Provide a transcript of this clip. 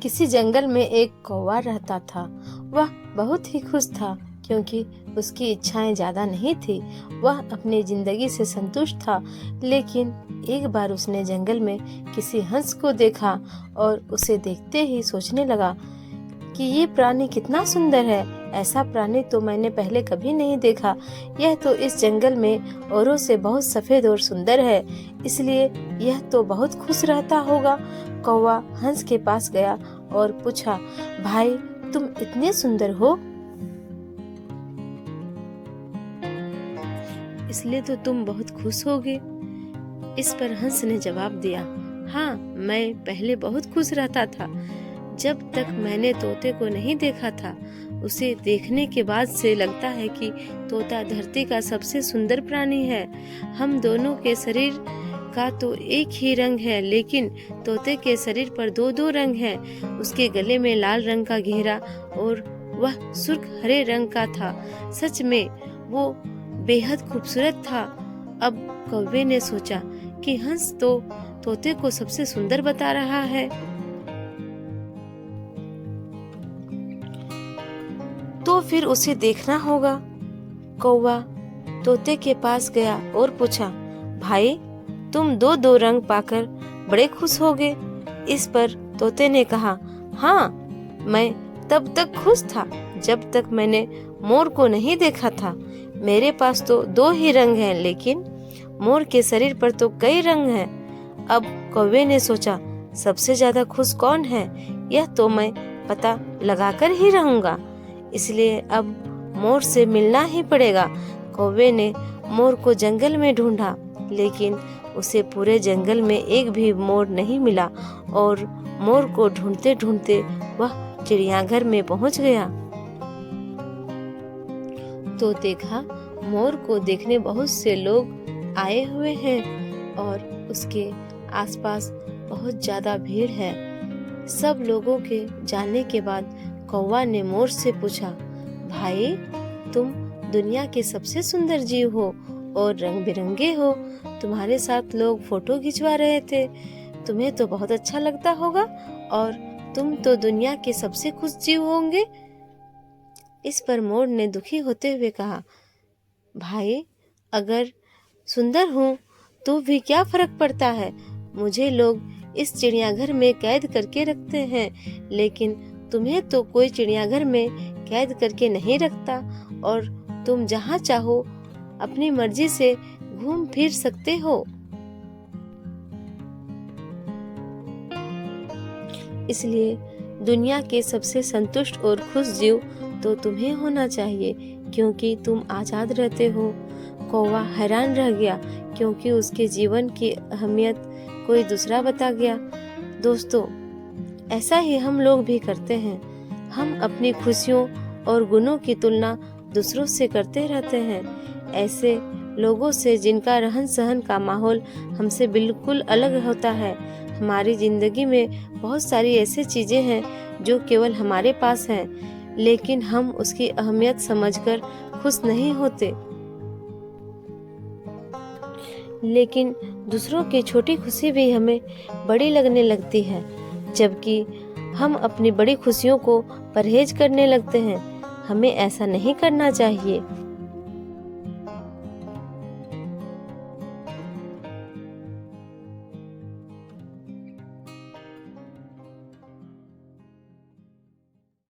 किसी जंगल में एक कौवा रहता था। वह बहुत ही खुश था क्योंकि उसकी इच्छाएं ज़्यादा नहीं थी। वह अपनी जिंदगी से संतुष्ट था। लेकिन एक बार उसने जंगल में किसी हंस को देखा और उसे देखते ही सोचने लगा कि ये प्राणी कितना सुंदर है। ऐसा प्राणी तो मैंने पहले कभी नहीं देखा। यह तो इस जंगल में औरों से बहुत सफ़ेद और सुंदर है, इसलिए यह तो बहुत खुश रहता होगा। कौवा हंस के पास गया और पूछा, भाई तुम इतने सुंदर हो, इसलिए तो तुम बहुत खुश होगे। इस पर हंस ने जवाब दिया, हाँ, मैं पहले बहुत खुश रहता था। जब तक मैंने तोते को नहीं देखा था। उसे देखने के बाद से लगता है कि तोता धरती का सबसे सुंदर प्राणी है। हम दोनों के शरीर का तो एक ही रंग है, लेकिन तोते के शरीर पर दो दो रंग हैं। उसके गले में लाल रंग का घेरा और वह सुर्ख हरे रंग का था। सच में वो बेहद खूबसूरत था। अब कौवे ने सोचा कि हंस तो तोते को सबसे सुंदर बता रहा है, तो फिर उसे देखना होगा। कौवा तोते के पास गया और पूछा, भाई तुम दो दो रंग पाकर बड़े खुश होगे। इस पर तोते ने कहा, हाँ, मैं तब तक खुश था जब तक मैंने मोर को नहीं देखा था। मेरे पास तो दो ही रंग हैं, लेकिन मोर के शरीर पर तो कई रंग हैं। अब कौवे ने सोचा, सबसे ज्यादा खुश कौन है, यह तो मैं पता लगाकर ही रहूंगा। इसलिए अब मोर से मिलना ही पड़ेगा। कौवे ने मोर को जंगल में ढूंढा, लेकिन उसे पूरे जंगल में एक भी मोर नहीं मिला और मोर को ढूंढते ढूंढते वह चिड़ियाघर में पहुंच गया। तो देखा, मोर को देखने बहुत से लोग आए हुए हैं और उसके आसपास बहुत ज्यादा भीड़ है। सब लोगों के जाने के बाद कौवा ने मोर से पूछा, भाई तुम दुनिया के सबसे सुंदर जीव हो और रंग बिरंगे हो। तुम्हारे साथ लोग फोटो खिंचवा रहे थे। तुम्हें तो बहुत अच्छा लगता होगा और तुम तो दुनिया के सबसे खुश जीव होंगे। इस पर मोर ने दुखी होते हुए कहा, भाई अगर सुंदर हूँ तो भी क्या फर्क पड़ता है। मुझे लोग इस चिड़ियाघर में कैद करके रखते हैं, लेकिन तुम्हें तो कोई चिड़ियाघर में कैद करके नहीं रखता और तुम जहाँ चाहो अपनी मर्जी से घूम फिर सकते हो। इसलिए दुनिया के सबसे संतुष्ट और खुश जीव तो तुम्हें होना चाहिए, क्योंकि तुम आजाद रहते हो। कौवा हैरान रह गया क्योंकि उसके जीवन की अहमियत कोई दूसरा बता गया। दोस्तों, ऐसा ही हम लोग भी करते हैं। हम अपनी खुशियों और गुणों की तुलना दूसरों से करते रहते हैं, ऐसे लोगों से जिनका रहन सहन का माहौल हमसे बिल्कुल अलग होता है। हमारी जिंदगी में बहुत सारी ऐसी चीजें हैं जो केवल हमारे पास हैं, लेकिन हम उसकी अहमियत समझकर खुश नहीं होते। लेकिन दूसरों की छोटी खुशी भी हमें बड़ी लगने लगती है, जबकि हम अपनी बड़ी खुशियों को परहेज करने लगते हैं। हमें ऐसा नहीं करना चाहिए।